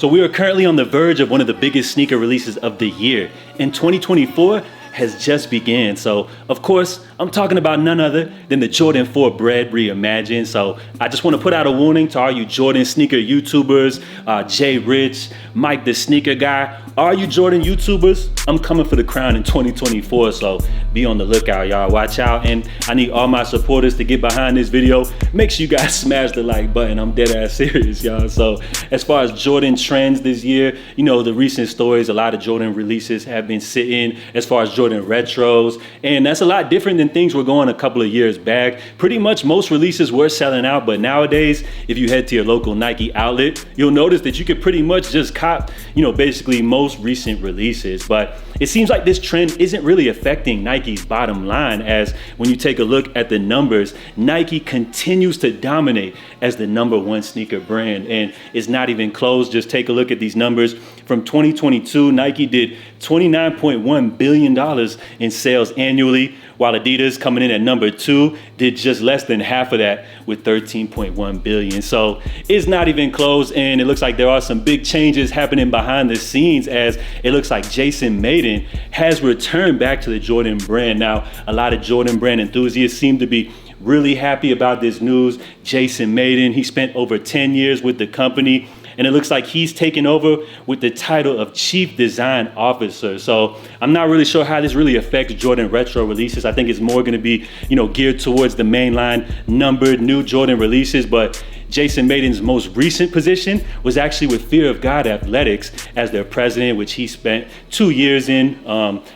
So we are currently on the verge of one of the biggest sneaker releases of the year. In 2024 has just began. So of course, I'm talking about none other than the Jordan 4 Bred Reimagined. So I just want to put out a warning to all you Jordan sneaker YouTubers, Jay Rich, Mike the Sneaker Guy. All you Jordan YouTubers, I'm coming for the crown in 2024. So be on the lookout, y'all. Watch out. And I need all my supporters to get behind this video. Make sure you guys smash the like button. I'm dead ass serious, y'all. So as far as Jordan trends this year, you know, the recent stories, a lot of Jordan releases have been sitting as far as Jordan retros. And that's a lot different than things were going a couple of years back. Pretty much most releases were selling out, but nowadays, if you head to your local Nike outlet, you'll notice that you could pretty much just cop, you know, basically most recent releases. But it seems like this trend isn't really affecting Nike's bottom line, as when you take a look at the numbers, Nike continues to dominate as the #1 sneaker brand, and it's not even close. Just take a look at these numbers. From 2022, Nike did $29.1 billion in sales annually, while Adidas, coming in at #2, did just less than half of that with $13.1 billion. So it's not even close, and it looks like there are some big changes happening behind the scenes, as it looks like Jason Mayden has returned back to the Jordan brand. Now, a lot of Jordan brand enthusiasts seem to be really happy about this news. Jason Mayden, he spent over 10 years with the company, and it looks like he's taken over with the title of Chief Design Officer. So I'm not really sure how this really affects Jordan retro releases. I think it's more gonna be, you know, geared towards the mainline numbered new Jordan releases, but Jason Mayden's most recent position was actually with Fear of God Athletics as their president, which he spent 2 years in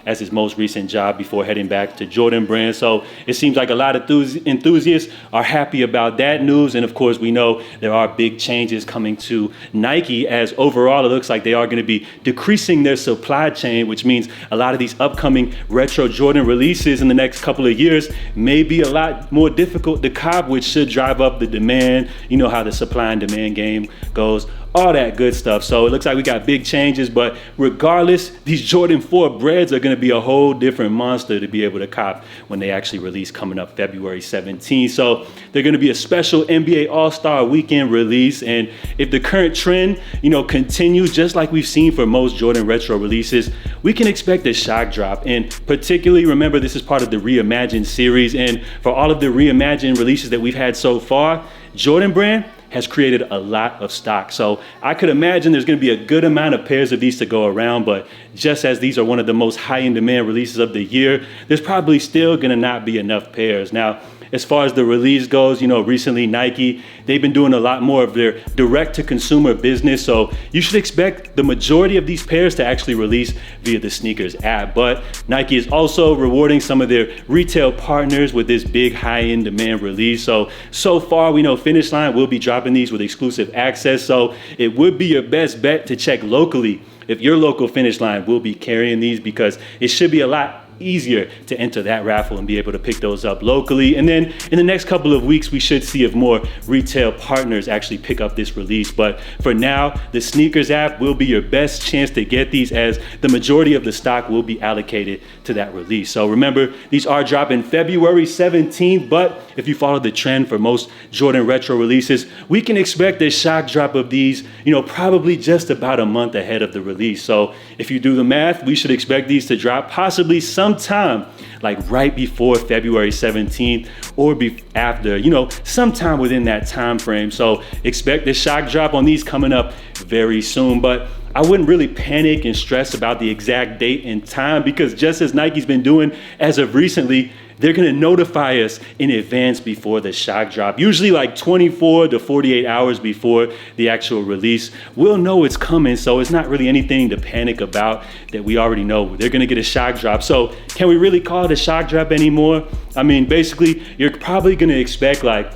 as his most recent job before heading back to Jordan brand. So it seems like a lot of enthusiasts are happy about that news. And of course, we know there are big changes coming to Nike, as overall it looks like they are going to be decreasing their supply chain, which means a lot of these upcoming retro Jordan releases in the next couple of years may be a lot more difficult to cop, which should drive up the demand. You know how the supply and demand game goes, all that good stuff. So it looks like we got big changes, but regardless, these Jordan 4 Breds are going to be a whole different monster to be able to cop when they actually release coming up February 17th. So they're going to be a special NBA All-Star Weekend release, and if the current trend, you know, continues just like we've seen for most Jordan retro releases, we can expect a shock drop. And particularly, remember, this is part of the Reimagined series, and for all of the Reimagined releases that we've had so far, Jordan brand has created a lot of stock. So I could imagine there's going to be a good amount of pairs of these to go around, but just as these are one of the most high in demand releases of the year, there's probably still going to not be enough pairs. Now, as far as the release goes, you know, recently Nike, they've been doing a lot more of their direct to consumer business. So you should expect the majority of these pairs to actually release via the sneakers app. But Nike is also rewarding some of their retail partners with this big high in demand release. So far we know Finish Line will be dropping these with exclusive access. So it would be your best bet to check locally if your local Finish Line will be carrying these, because it should be a lot easier to enter that raffle and be able to pick those up locally. And then in the next couple of weeks, we should see if more retail partners actually pick up this release. But for now, the sneakers app will be your best chance to get these, as the majority of the stock will be allocated to that release. So remember, these are dropping February 17th, but if you follow the trend for most Jordan retro releases, we can expect a shock drop of these, you know, probably just about a month ahead of the release. So if you do the math, we should expect these to drop possibly sometime like right before February 17th or after, you know, sometime within that time frame. So expect the shock drop on these coming up very soon. But I wouldn't really panic and stress about the exact date and time, because just as Nike's been doing as of recently, they're going to notify us in advance before the shock drop, usually like 24 to 48 hours before the actual release. We'll know it's coming, so it's not really anything to panic about, that we already know they're going to get a shock drop. So can we really call it a shock drop anymore? I mean, basically, you're probably going to expect like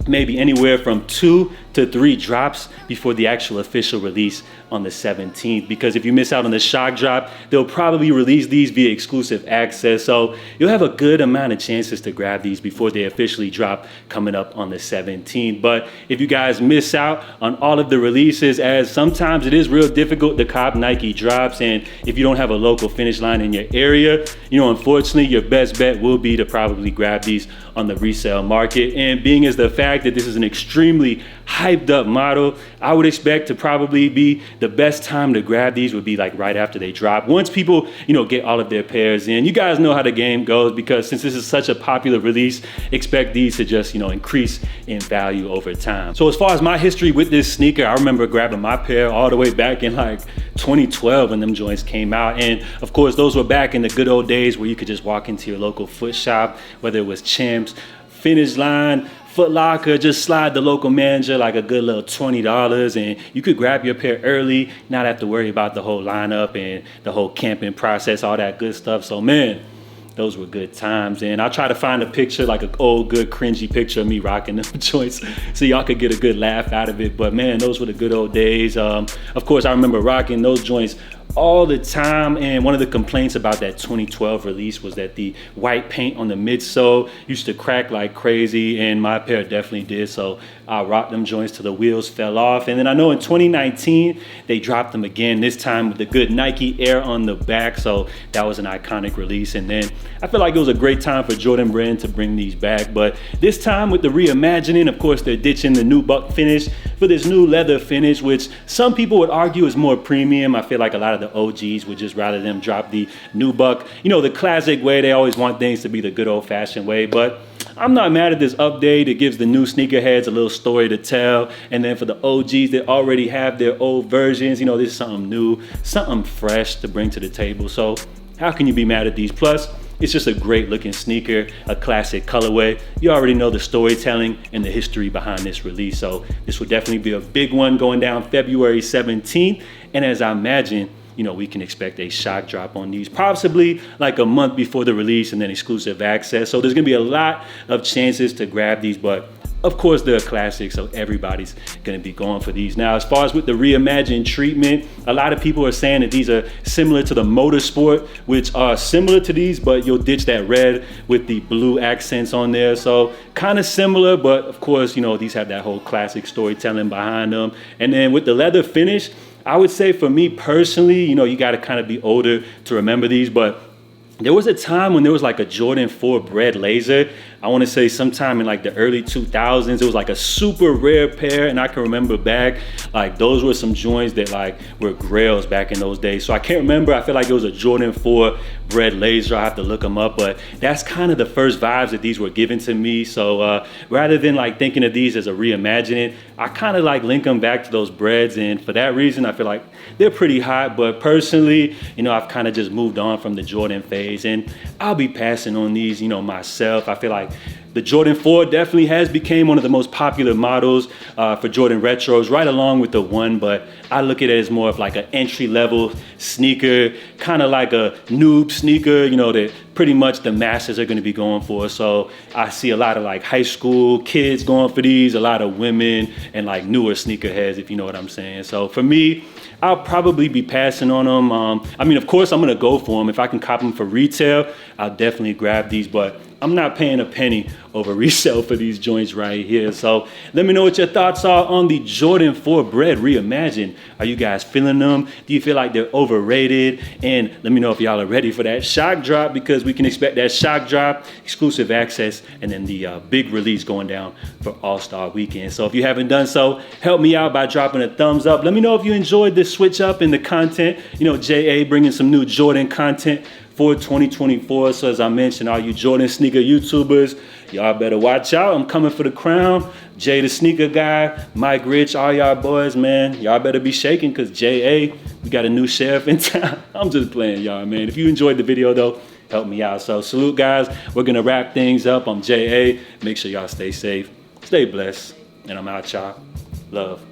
maybe anywhere from 2 to 3 drops before the actual official release on the 17th, because if you miss out on the shock drop, they'll probably release these via exclusive access. So you'll have a good amount of chances to grab these before they officially drop coming up on the 17th. But if you guys miss out on all of the releases, as sometimes it is real difficult to cop Nike drops, and if you don't have a local Finish Line in your area, you know, unfortunately, your best bet will be to probably grab these on the resale market. And being as the fact that this is an extremely high hyped up model. I would expect to probably be the best time to grab these would be like right after they drop. Once people, get all of their pairs in. You guys know how the game goes, because since this is such a popular release, expect these to just, increase in value over time. So as far as my history with this sneaker, I remember grabbing my pair all the way back in like 2012 when them joints came out. And of course, those were back in the good old days where you could just walk into your local foot shop, whether it was Champs, Finish Line, Foot Locker, just slide the local manager like a good little $20, and you could grab your pair early, not have to worry about the whole lineup and the whole camping process, all that good stuff. So man, those were good times. And I'll try to find a picture, like an old good cringy picture of me rocking them joints so y'all could get a good laugh out of it. But man, those were the good old days. Of course, I remember rocking those joints all the time. And one of the complaints about that 2012 release was that the white paint on the midsole used to crack like crazy, and my pair definitely did. So I rocked them joints till the wheels fell off. And then I know in 2019 they dropped them again, this time with the good Nike Air on the back. So that was an iconic release. And then I feel like it was a great time for Jordan Brand to bring these back, but this time with the reimagining, of course, they're ditching the nubuck finish for this new leather finish, which some people would argue is more premium. I feel like a lot of the OGs would just rather them drop the nubuck, the classic way. They always want things to be the good old-fashioned way, but I'm not mad at this update. It gives the new sneakerheads a little story to tell. And then for the OGs that already have their old versions, this is something new, something fresh to bring to the table. So how can you be mad at these? Plus, it's just a great looking sneaker, a classic colorway. You already know the storytelling and the history behind this release. So this will definitely be a big one going down February 17th. And as I imagine, we can expect a shock drop on these, possibly like a month before the release, and then exclusive access. So there's gonna be a lot of chances to grab these, but of course they're a classic, so everybody's gonna be going for these. Now, as far as with the reimagined treatment, a lot of people are saying that these are similar to the Motorsport, which are similar to these, but you'll ditch that red with the blue accents on there. So kind of similar, but of course, these have that whole classic storytelling behind them. And then with the leather finish, I would say for me personally, you got to kind of be older to remember these, but there was a time when there was like a Jordan 4 Bred Laser. I want to say sometime in like the early 2000s. It was like a super rare pair, and I can remember back, like those were some joints that like were grails back in those days. So I can't remember. I feel like it was a Jordan 4 Bred Laser. I have to look them up, but that's kind of the first vibes that these were given to me. So rather than like thinking of these as a reimagining, I kind of like link them back to those Breds, and for that reason, I feel like they're pretty hot. But personally, I've kind of just moved on from the Jordan phase, and I'll be passing on these, myself. I feel like the Jordan 4 definitely has became one of the most popular models for Jordan Retros, right along with the 1, but I look at it as more of like an entry-level sneaker, kind of like a noob sneaker, that pretty much the masses are going to be going for. So I see a lot of like high school kids going for these, a lot of women, and like newer sneakerheads, if you know what I'm saying. So for me, I'll probably be passing on them. Of course, I'm going to go for them. If I can cop them for retail, I'll definitely grab these, but I'm not paying a penny over resale for these joints right here. So let me know what your thoughts are on the Jordan 4 Bred Reimagined. Are you guys feeling them? Do you feel like they're overrated? And let me know if y'all are ready for that shock drop, because we can expect that shock drop, exclusive access, and then the big release going down for All-Star Weekend. So if you haven't done so, help me out by dropping a thumbs up. Let me know if you enjoyed this switch up in the content. JA bringing some new Jordan content for 2024. So as I mentioned, all you Jordan sneaker YouTubers, y'all better watch out. I'm coming for the crown. Jay the sneaker guy, Mike Rich, all y'all boys, man, y'all better be shaking, because JA, we got a new sheriff in town. I'm just playing, y'all, man. If you enjoyed the video though, help me out. So salute, guys. We're gonna wrap things up. I'm JA. Make sure y'all stay safe, stay blessed, and I'm out, y'all. Love.